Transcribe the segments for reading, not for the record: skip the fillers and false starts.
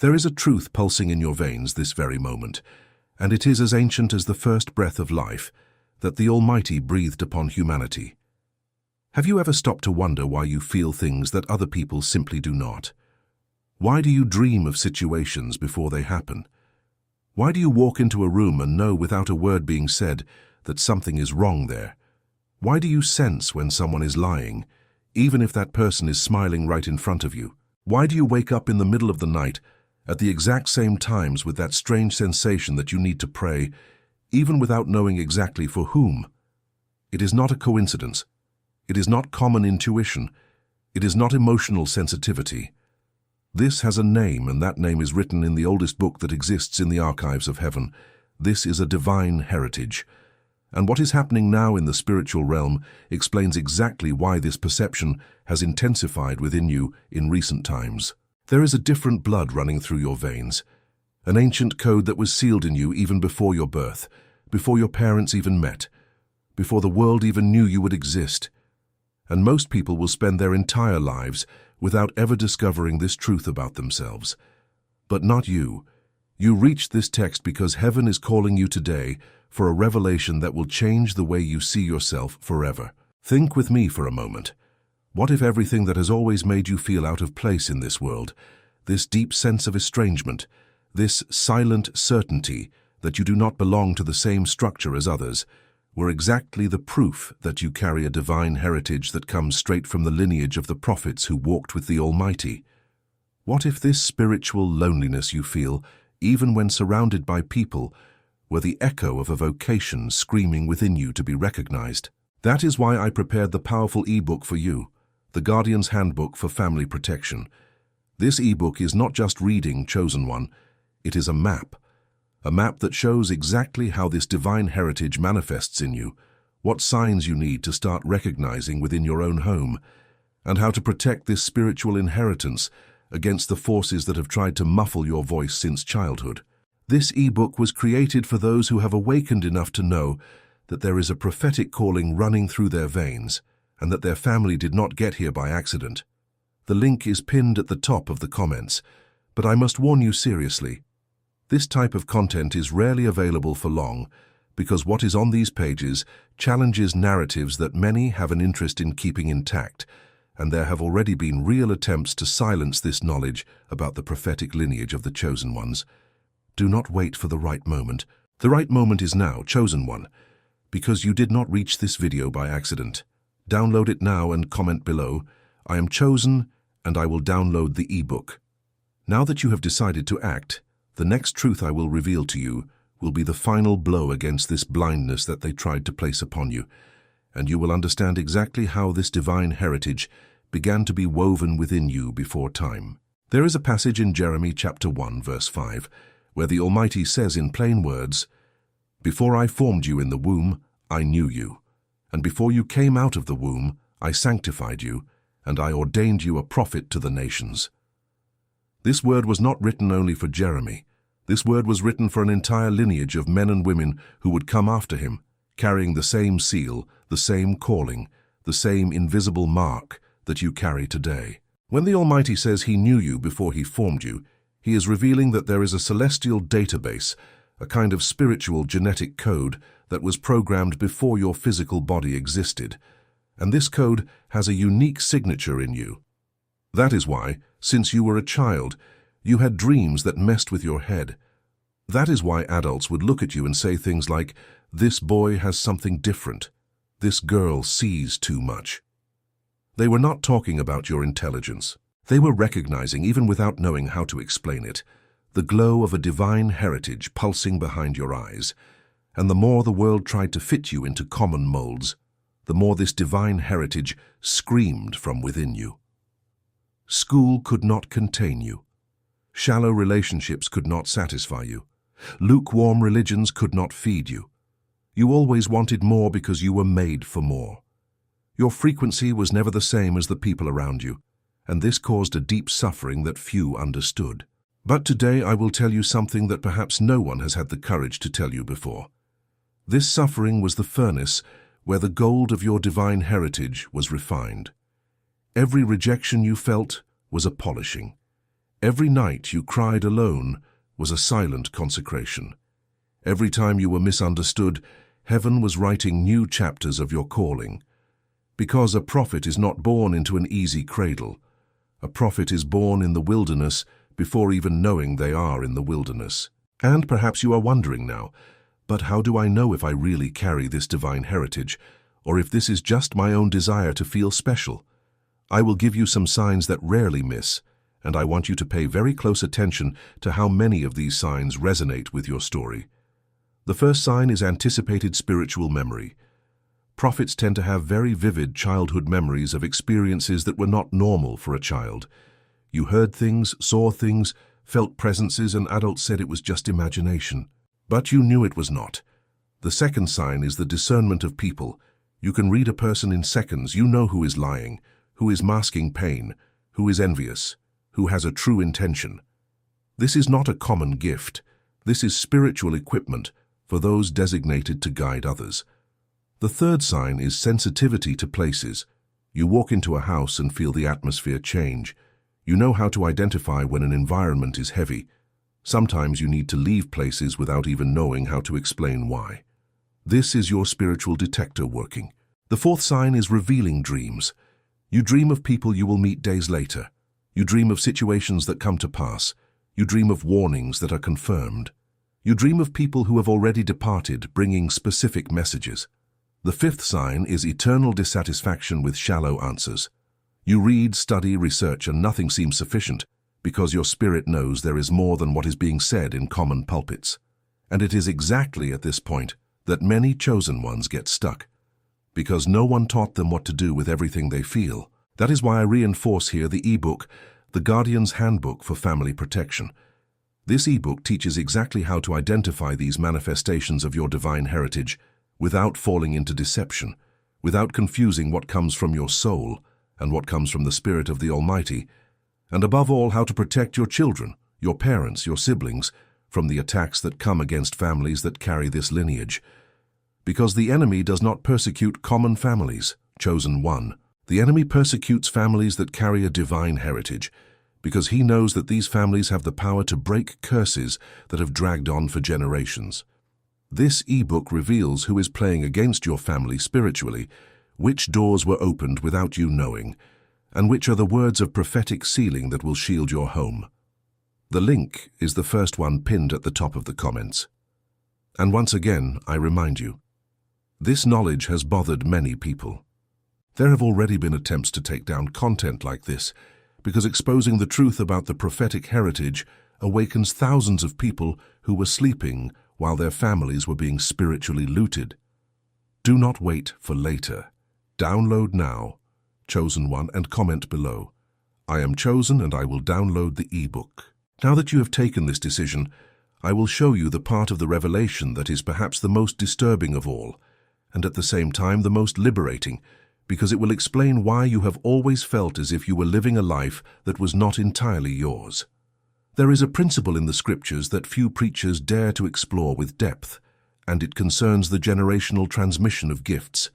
There is a truth pulsing in your veins this very moment, and it is as ancient as the first breath of life that the Almighty breathed upon humanity. Have you ever stopped to wonder why you feel things that other people simply do not? Why do you dream of situations before they happen? Why do you walk into a room and know without a word being said that something is wrong there? Why do you sense when someone is lying, even if that person is smiling right in front of you? Why do you wake up in the middle of the night at the exact same times with that strange sensation that you need to pray, even without knowing exactly for whom? It is not a coincidence. It is not common intuition. It is not emotional sensitivity. This has a name, and that name is written in the oldest book that exists in the archives of heaven. This is a divine heritage. And what is happening now in the spiritual realm explains exactly why this perception has intensified within you in recent times. There is a different blood running through your veins, an ancient code that was sealed in you even before your birth, before your parents even met, before the world even knew you would exist. And most people will spend their entire lives without ever discovering this truth about themselves. But not you. You reached this text because heaven is calling you today for a revelation that will change the way you see yourself forever. Think with me for a moment. What if everything that has always made you feel out of place in this world, this deep sense of estrangement, this silent certainty that you do not belong to the same structure as others, were exactly the proof that you carry a divine heritage that comes straight from the lineage of the prophets who walked with the Almighty? What if this spiritual loneliness you feel, even when surrounded by people, were the echo of a vocation screaming within you to be recognized? That is why I prepared the powerful ebook for you, the Guardian's Handbook for Family Protection. This ebook is not just reading, chosen one, it is a map that shows exactly how this divine heritage manifests in you, what signs you need to start recognizing within your own home, and how to protect this spiritual inheritance against the forces that have tried to muffle your voice since childhood. This ebook was created for those who have awakened enough to know that there is a prophetic calling running through their veins, and that their family did not get here by accident. The link is pinned at the top of the comments, but I must warn you seriously. This type of content is rarely available for long because what is on these pages challenges narratives that many have an interest in keeping intact, and there have already been real attempts to silence this knowledge about the prophetic lineage of the chosen ones. Do not wait for the right moment. The right moment is now, chosen one, because you did not reach this video by accident. Download it now and comment below, "I am chosen and I will download the ebook." Now that you have decided to act, the next truth I will reveal to you will be the final blow against this blindness that they tried to place upon you, and you will understand exactly how this divine heritage began to be woven within you before time. There is a passage in Jeremiah chapter 1, verse 5, where the Almighty says in plain words, "Before I formed you in the womb, I knew you, and before you came out of the womb, I sanctified you, and I ordained you a prophet to the nations." This word was not written only for Jeremiah. This word was written for an entire lineage of men and women who would come after him, carrying the same seal, the same calling, the same invisible mark that you carry today. When the Almighty says he knew you before he formed you, he is revealing that there is a celestial database, a kind of spiritual genetic code that was programmed before your physical body existed, and this code has a unique signature in you. That is why, since you were a child, you had dreams that messed with your head. That is why adults would look at you and say things like, "This boy has something different. This girl sees too much." They were not talking about your intelligence. They were recognizing, even without knowing how to explain it, the glow of a divine heritage pulsing behind your eyes. And the more the world tried to fit you into common molds, the more this divine heritage screamed from within you. School could not contain you. Shallow relationships could not satisfy you. Lukewarm religions could not feed you. You always wanted more because you were made for more. Your frequency was never the same as the people around you, and this caused a deep suffering that few understood. But today I will tell you something that perhaps no one has had the courage to tell you before. This suffering was the furnace where the gold of your divine heritage was refined. Every rejection you felt was a polishing. Every night you cried alone was a silent consecration. Every time you were misunderstood, heaven was writing new chapters of your calling. Because a prophet is not born into an easy cradle. A prophet is born in the wilderness before even knowing they are in the wilderness. And perhaps you are wondering now, but how do I know if I really carry this divine heritage, or if this is just my own desire to feel special? I will give you some signs that rarely miss, and I want you to pay very close attention to how many of these signs resonate with your story. The first sign is anticipated spiritual memory. Prophets tend to have very vivid childhood memories of experiences that were not normal for a child. You heard things, saw things, felt presences, and adults said it was just imagination. But you knew it was not. The second sign is the discernment of people. You can read a person in seconds. You know who is lying, who is masking pain, who is envious, who has a true intention. This is not a common gift. This is spiritual equipment for those designated to guide others. The third sign is sensitivity to places. You walk into a house and feel the atmosphere change. You know how to identify when an environment is heavy. Sometimes you need to leave places without even knowing how to explain why. This is your spiritual detector working. The fourth sign is revealing dreams. You dream of people you will meet days later. You dream of situations that come to pass. You dream of warnings that are confirmed. You dream of people who have already departed, bringing specific messages. The fifth sign is eternal dissatisfaction with shallow answers. You read, study, research, and nothing seems sufficient because your spirit knows there is more than what is being said in common pulpits. And it is exactly at this point that many chosen ones get stuck, because no one taught them what to do with everything they feel. That is why I reinforce here the ebook, The Guardian's Handbook for Family Protection. This ebook teaches exactly how to identify these manifestations of your divine heritage without falling into deception, without confusing what comes from your soul and what comes from the Spirit of the Almighty, and above all, how to protect your children, your parents, your siblings, from the attacks that come against families that carry this lineage. Because the enemy does not persecute common families, chosen one. The enemy persecutes families that carry a divine heritage, because he knows that these families have the power to break curses that have dragged on for generations. This ebook reveals who is playing against your family spiritually, which doors were opened without you knowing, and which are the words of prophetic sealing that will shield your home. The link is the first one pinned at the top of the comments. And once again, I remind you, this knowledge has bothered many people. There have already been attempts to take down content like this, because exposing the truth about the prophetic heritage awakens thousands of people who were sleeping while their families were being spiritually looted. Do not wait for later. Download now, Chosen One, and comment below. I am chosen and I will download the ebook. Now that you have taken this decision, I will show you the part of the revelation that is perhaps the most disturbing of all, and at the same time the most liberating, because it will explain why you have always felt as if you were living a life that was not entirely yours. There is a principle in the scriptures that few preachers dare to explore with depth, and it concerns the generational transmission of gifts.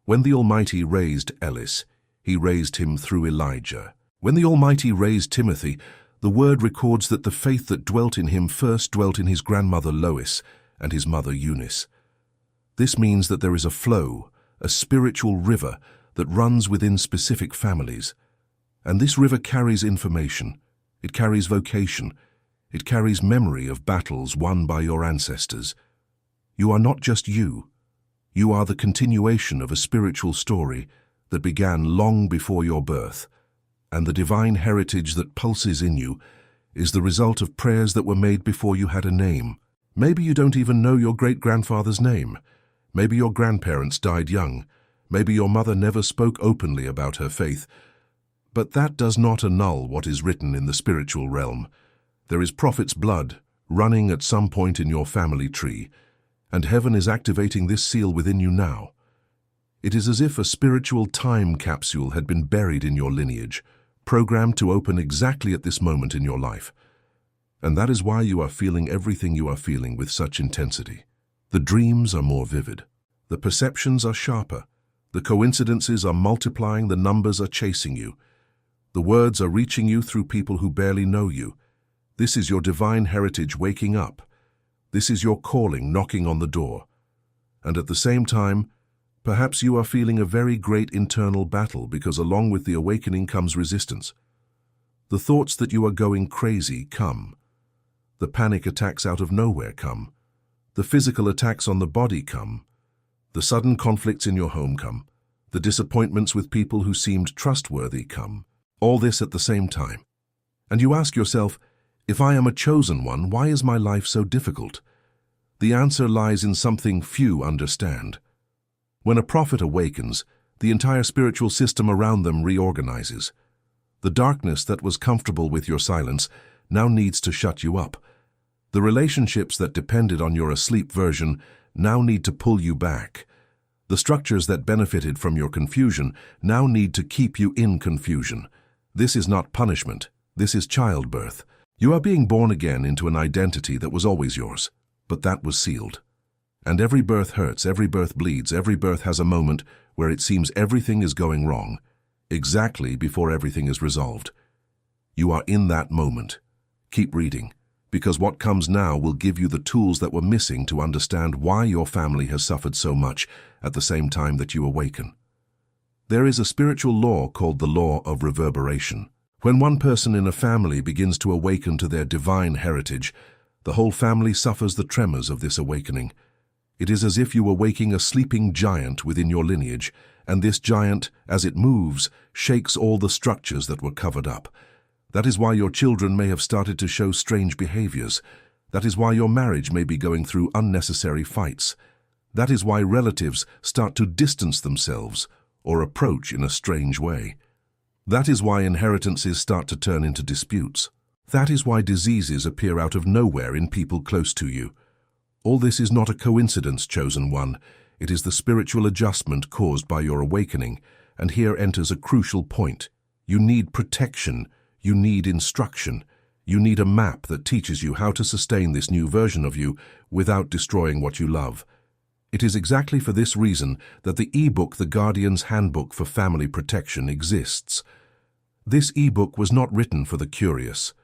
When the Almighty raised Ellis, he raised him through Elijah. When the Almighty raised Timothy, the word records that the faith that dwelt in him first dwelt in his grandmother Lois and his mother Eunice. This means that there is a flow, a spiritual river that runs within specific families. And this river carries information, it carries vocation, it carries memory of battles won by your ancestors. You are not just you. You are the continuation of a spiritual story that began long before your birth, and the divine heritage that pulses in you is the result of prayers that were made before you had a name. Maybe you don't even know your great-grandfather's name. Maybe your grandparents died young. Maybe your mother never spoke openly about her faith. But that does not annul what is written in the spiritual realm. There is prophet's blood running at some point in your family tree, and heaven is activating this seal within you now. It is as if a spiritual time capsule had been buried in your lineage, programmed to open exactly at this moment in your life. And that is why you are feeling everything you are feeling with such intensity. The dreams are more vivid. The perceptions are sharper. The coincidences are multiplying. The numbers are chasing you. The words are reaching you through people who barely know you. This is your divine heritage waking up. This is your calling knocking on the door. And at the same time, perhaps you are feeling a very great internal battle because along with the awakening comes resistance. The thoughts that you are going crazy come. The panic attacks out of nowhere come. The physical attacks on the body come. The sudden conflicts in your home come. The disappointments with people who seemed trustworthy come. All this at the same time. And you ask yourself, if I am a chosen one, why is my life so difficult? The answer lies in something few understand. When a prophet awakens, the entire spiritual system around them reorganizes. The darkness that was comfortable with your silence now needs to shut you up. The relationships that depended on your asleep version now need to pull you back. The structures that benefited from your confusion now need to keep you in confusion. This is not punishment. This is childbirth. You are being born again into an identity that was always yours, but that was sealed. And every birth hurts, every birth bleeds, every birth has a moment where it seems everything is going wrong, exactly before everything is resolved. You are in that moment. Keep reading, because what comes now will give you the tools that were missing to understand why your family has suffered so much at the same time that you awaken. There is a spiritual law called the law of reverberation. When one person in a family begins to awaken to their divine heritage, the whole family suffers the tremors of this awakening. It is as if you were waking a sleeping giant within your lineage, and this giant, as it moves, shakes all the structures that were covered up. That is why your children may have started to show strange behaviors. That is why your marriage may be going through unnecessary fights. That is why relatives start to distance themselves or approach in a strange way. That is why inheritances start to turn into disputes. That is why diseases appear out of nowhere in people close to you. All this is not a coincidence, chosen one. It is the spiritual adjustment caused by your awakening, and here enters a crucial point. You need protection. You need instruction. You need a map that teaches you how to sustain this new version of you without destroying what you love. It is exactly for this reason that the e-book The Guardian's Handbook for Family Protection exists. This e-book was not written for the curious.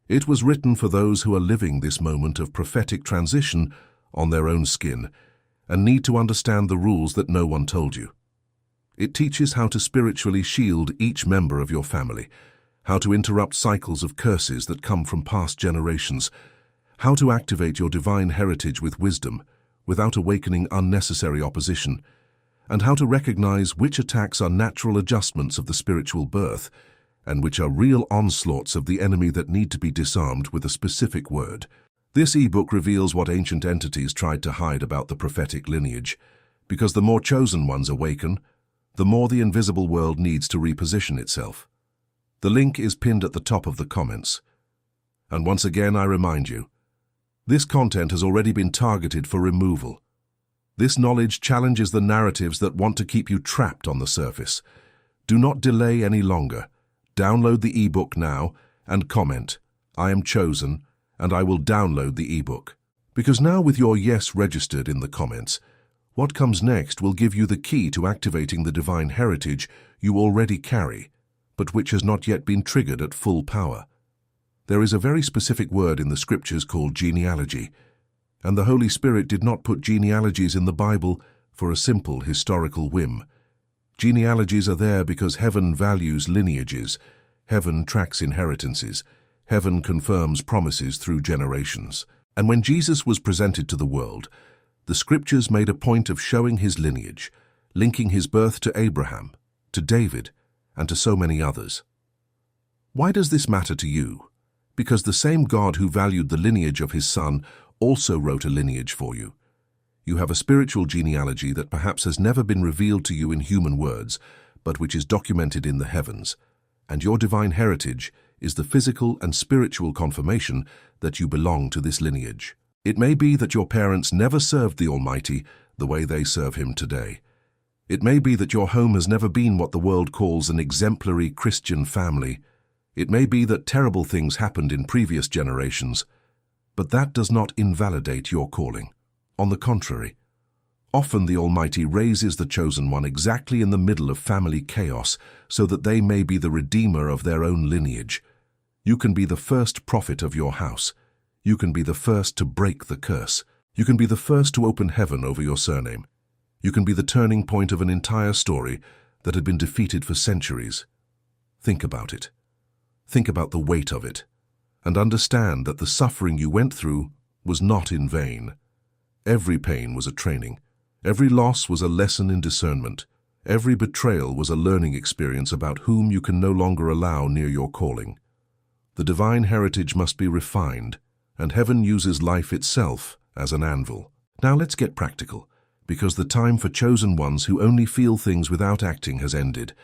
It was written for those who are living this moment of prophetic transition on their own skin and need to understand the rules that no one told you. It teaches how to spiritually shield each member of your family, how to interrupt cycles of curses that come from past generations, how to activate your divine heritage with wisdom without awakening unnecessary opposition, and how to recognize which attacks are natural adjustments of the spiritual birth and which are real onslaughts of the enemy that need to be disarmed with a specific word. This e-book reveals what ancient entities tried to hide about the prophetic lineage, because the more chosen ones awaken, the more the invisible world needs to reposition itself. The link is pinned at the top of the comments. And once again, I remind you, this content has already been targeted for removal. This knowledge challenges the narratives that want to keep you trapped on the surface. Do not delay any longer. Download the ebook now and comment, "I am chosen," and I will download the ebook. Because now with your yes registered in the comments, what comes next will give you the key to activating the divine heritage you already carry, but which has not yet been triggered at full power. There is a very specific word in the scriptures called genealogy, and the Holy Spirit did not put genealogies in the Bible for a simple historical whim. Genealogies are there because heaven values lineages, heaven tracks inheritances, heaven confirms promises through generations. And when Jesus was presented to the world, the scriptures made a point of showing his lineage, linking his birth to Abraham, to David, and to so many others. Why does this matter to you? Because the same God who valued the lineage of his Son also wrote a lineage for you. You have a spiritual genealogy that perhaps has never been revealed to you in human words, but which is documented in the heavens. And your divine heritage is the physical and spiritual confirmation that you belong to this lineage. It may be that your parents never served the Almighty the way they serve him today. It may be that your home has never been what the world calls an exemplary Christian family. It may be that terrible things happened in previous generations, but that does not invalidate your calling. On the contrary, Often the Almighty raises the chosen one exactly in the middle of family chaos so that they may be the redeemer of their own lineage. You can be the first prophet of your house. You can be the first to break the curse. You can be the first to open heaven over your surname. You can be the turning point of an entire story that had been defeated for centuries. Think about it. Think about the weight of it, and understand that the suffering you went through was not in vain. Every pain was a training. Every loss was a lesson in discernment. Every betrayal was a learning experience about whom you can no longer allow near your calling. The divine heritage must be refined, and heaven uses life itself as an anvil. Now let's get practical, because the time for chosen ones who only feel things without acting has ended.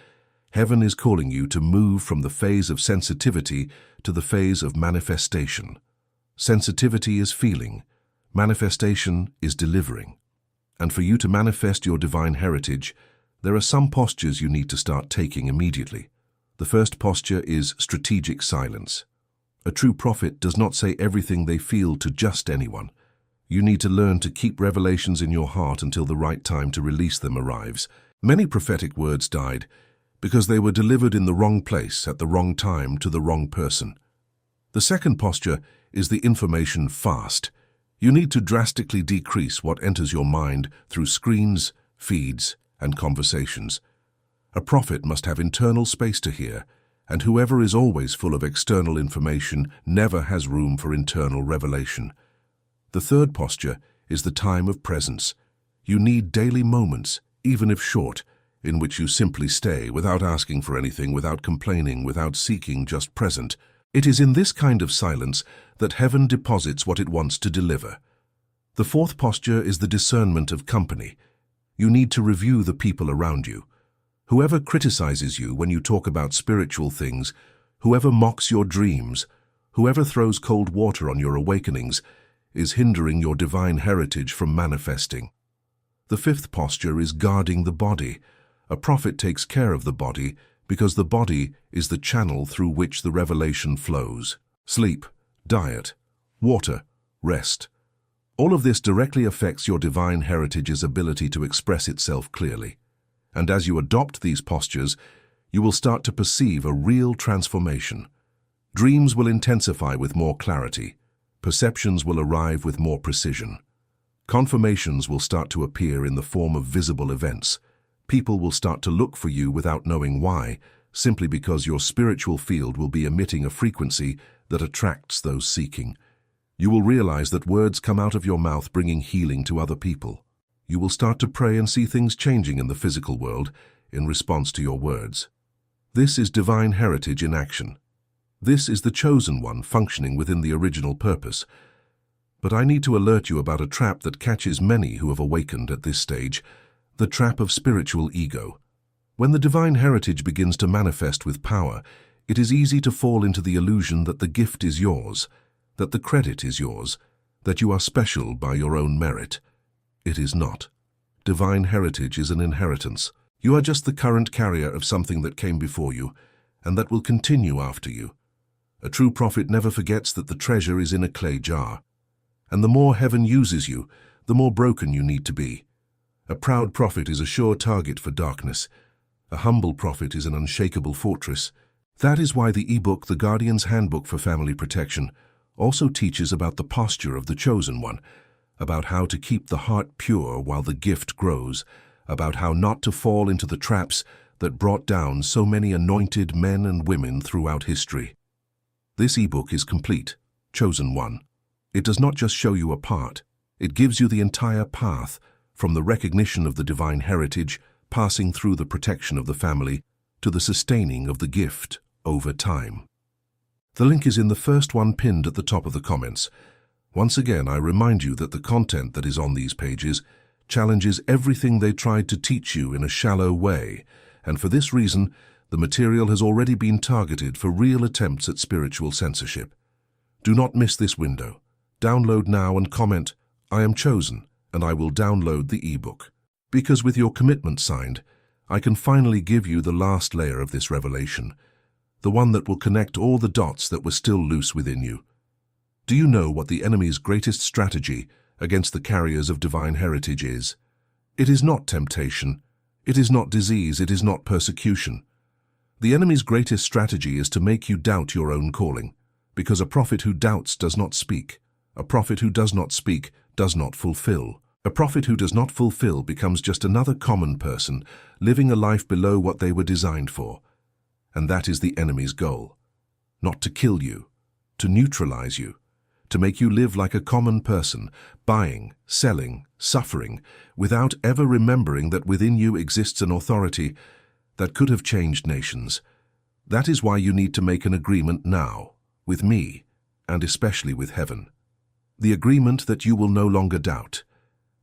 Heaven is calling you to move from the phase of sensitivity to the phase of manifestation. Sensitivity is feeling. Manifestation is delivering. And for you to manifest your divine heritage, there are some postures you need to start taking immediately. The first posture is strategic silence. A true prophet does not say everything they feel to just anyone. You need to learn to keep revelations in your heart until the right time to release them arrives. Many prophetic words died because they were delivered in the wrong place at the wrong time to the wrong person. The second posture is the information fast. You need to drastically decrease what enters your mind through screens, feeds, and conversations. A prophet must have internal space to hear, and whoever is always full of external information never has room for internal revelation. The third posture is the time of presence. You need daily moments, even if short, in which you simply stay without asking for anything, without complaining, without seeking, just present. It is in this kind of silence that heaven deposits what it wants to deliver. The fourth posture is the discernment of company. You need to review the people around you. Whoever criticizes you when you talk about spiritual things, whoever mocks your dreams, whoever throws cold water on your awakenings, is hindering your divine heritage from manifesting. The fifth posture is guarding the body. A prophet takes care of the body because the body is the channel through which the revelation flows. Sleep, diet, water, rest. All of this directly affects your divine heritage's ability to express itself clearly. And as you adopt these postures, you will start to perceive a real transformation. Dreams will intensify with more clarity. Perceptions will arrive with more precision. Confirmations will start to appear in the form of visible events. People will start to look for you without knowing why, simply because your spiritual field will be emitting a frequency that attracts those seeking. You will realize that words come out of your mouth bringing healing to other people. You will start to pray and see things changing in the physical world in response to your words. This is divine heritage in action. This is the chosen one functioning within the original purpose. But I need to alert you about a trap that catches many who have awakened at this stage, the trap of spiritual ego. When the divine heritage begins to manifest with power, it is easy to fall into the illusion that the gift is yours, that the credit is yours, that you are special by your own merit. It is not. Divine heritage is an inheritance. You are just the current carrier of something that came before you, and that will continue after you. A true prophet never forgets that the treasure is in a clay jar. And the more heaven uses you, the more broken you need to be. A proud prophet is a sure target for darkness. A humble prophet is an unshakable fortress. That is why the ebook, The Guardian's Handbook for Family Protection, also teaches about the posture of the chosen one, about how to keep the heart pure while the gift grows, about how not to fall into the traps that brought down so many anointed men and women throughout history. This ebook is complete, Chosen One. It does not just show you a part, it gives you the entire path, from the recognition of the divine heritage, passing through the protection of the family, to the sustaining of the gift over time. The link is in the first one pinned at the top of the comments. Once again, I remind you that the content that is on these pages challenges everything they tried to teach you in a shallow way, and for this reason, the material has already been targeted for real attempts at spiritual censorship. Do not miss this window. Download now and comment, "I am chosen," and I will download the ebook. Because with your commitment signed, I can finally give you the last layer of this revelation, the one that will connect all the dots that were still loose within you. Do you know what the enemy's greatest strategy against the carriers of divine heritage is? It is not temptation. It is not disease. It is not persecution. The enemy's greatest strategy is to make you doubt your own calling, because a prophet who doubts does not speak. A prophet who does not speak does not fulfill. A prophet who does not fulfill becomes just another common person living a life below what they were designed for. And that is the enemy's goal. Not to kill you, to neutralize you, to make you live like a common person, buying, selling, suffering, without ever remembering that within you exists an authority that could have changed nations. That is why you need to make an agreement now, with me, and especially with heaven. The agreement that you will no longer doubt.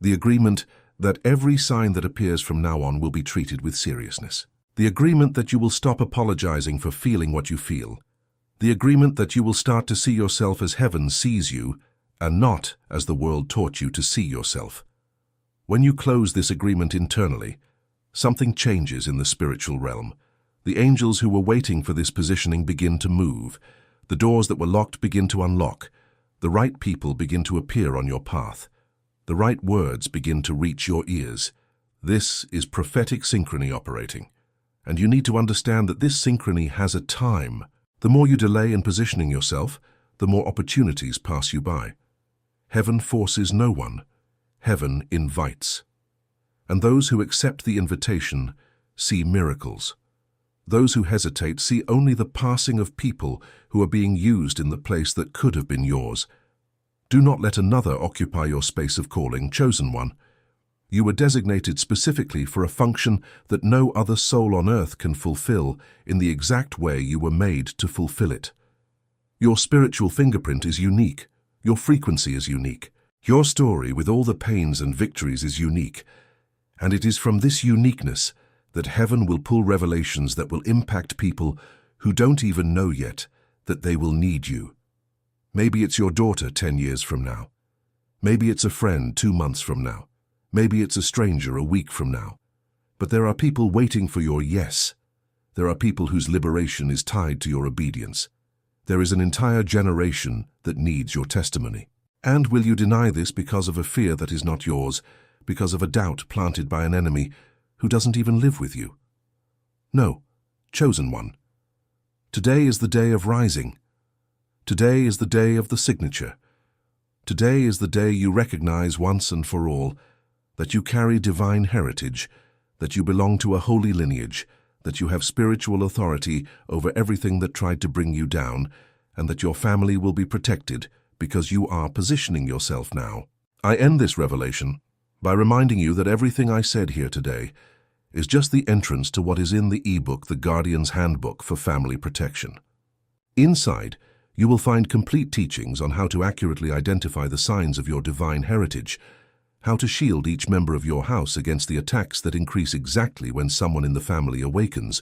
The agreement that every sign that appears from now on will be treated with seriousness. The agreement that you will stop apologizing for feeling what you feel. The agreement that you will start to see yourself as heaven sees you, and not as the world taught you to see yourself. When you close this agreement internally, something changes in the spiritual realm. The angels who were waiting for this positioning begin to move. The doors that were locked begin to unlock. The right people begin to appear on your path. The right words begin to reach your ears. This is prophetic synchrony operating. And you need to understand that this synchrony has a time. The more you delay in positioning yourself, the more opportunities pass you by. Heaven forces no one. Heaven invites. And those who accept the invitation see miracles. Those who hesitate see only the passing of people who are being used in the place that could have been yours. Do not let another occupy your space of calling, chosen one. You were designated specifically for a function that no other soul on earth can fulfill in the exact way you were made to fulfill it. Your spiritual fingerprint is unique. Your frequency is unique. Your story with all the pains and victories is unique. And it is from this uniqueness that heaven will pull revelations that will impact people who don't even know yet that they will need you. Maybe it's your daughter 10 years from now. Maybe it's a friend 2 months from now. Maybe it's a stranger a week from now. But there are people waiting for your yes. There are people whose liberation is tied to your obedience. There is an entire generation that needs your testimony. And will you deny this because of a fear that is not yours, because of a doubt planted by an enemy who doesn't even live with you? No, chosen one. Today is the day of rising. Today is the day of the signature. Today is the day you recognize once and for all that you carry divine heritage, that you belong to a holy lineage, that you have spiritual authority over everything that tried to bring you down, and that your family will be protected because you are positioning yourself now. I end this revelation by reminding you that everything I said here today is just the entrance to what is in the ebook, The Guardian's Handbook for Family Protection. Inside, you will find complete teachings on how to accurately identify the signs of your divine heritage, how to shield each member of your house against the attacks that increase exactly when someone in the family awakens,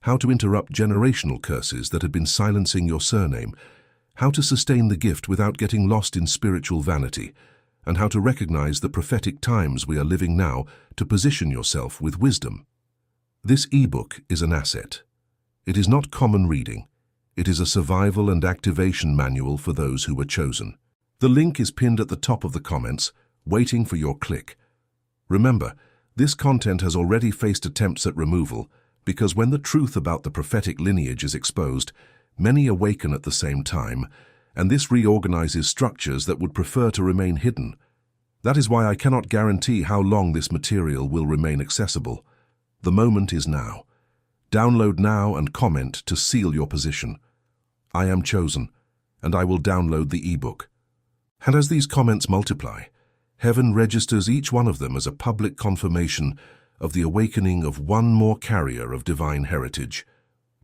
how to interrupt generational curses that had been silencing your surname, how to sustain the gift without getting lost in spiritual vanity, and how to recognize the prophetic times we are living now to position yourself with wisdom. This ebook is an asset. It is not common reading. It is a survival and activation manual for those who were chosen. The link is pinned at the top of the comments, waiting for your click. Remember, this content has already faced attempts at removal because when the truth about the prophetic lineage is exposed, many awaken at the same time, and this reorganizes structures that would prefer to remain hidden. That is why I cannot guarantee how long this material will remain accessible. The moment is now. Download now and comment to seal your position. I am chosen, and I will download the ebook. And as these comments multiply, heaven registers each one of them as a public confirmation of the awakening of one more carrier of divine heritage.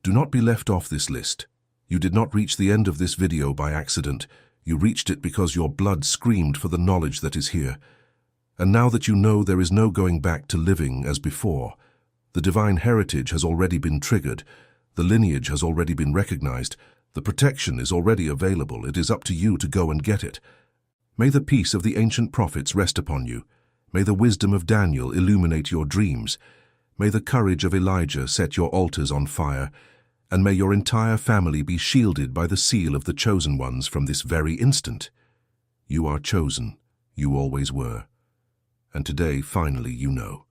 Do not be left off this list. You did not reach the end of this video by accident. You reached it because your blood screamed for the knowledge that is here. And now that you know there is no going back to living as before, the divine heritage has already been triggered, the lineage has already been recognized, the protection is already available. It is up to you to go and get it. May the peace of the ancient prophets rest upon you. May the wisdom of Daniel illuminate your dreams. May the courage of Elijah set your altars on fire. And may your entire family be shielded by the seal of the chosen ones from this very instant. You are chosen. You always were. and today, finally, you know.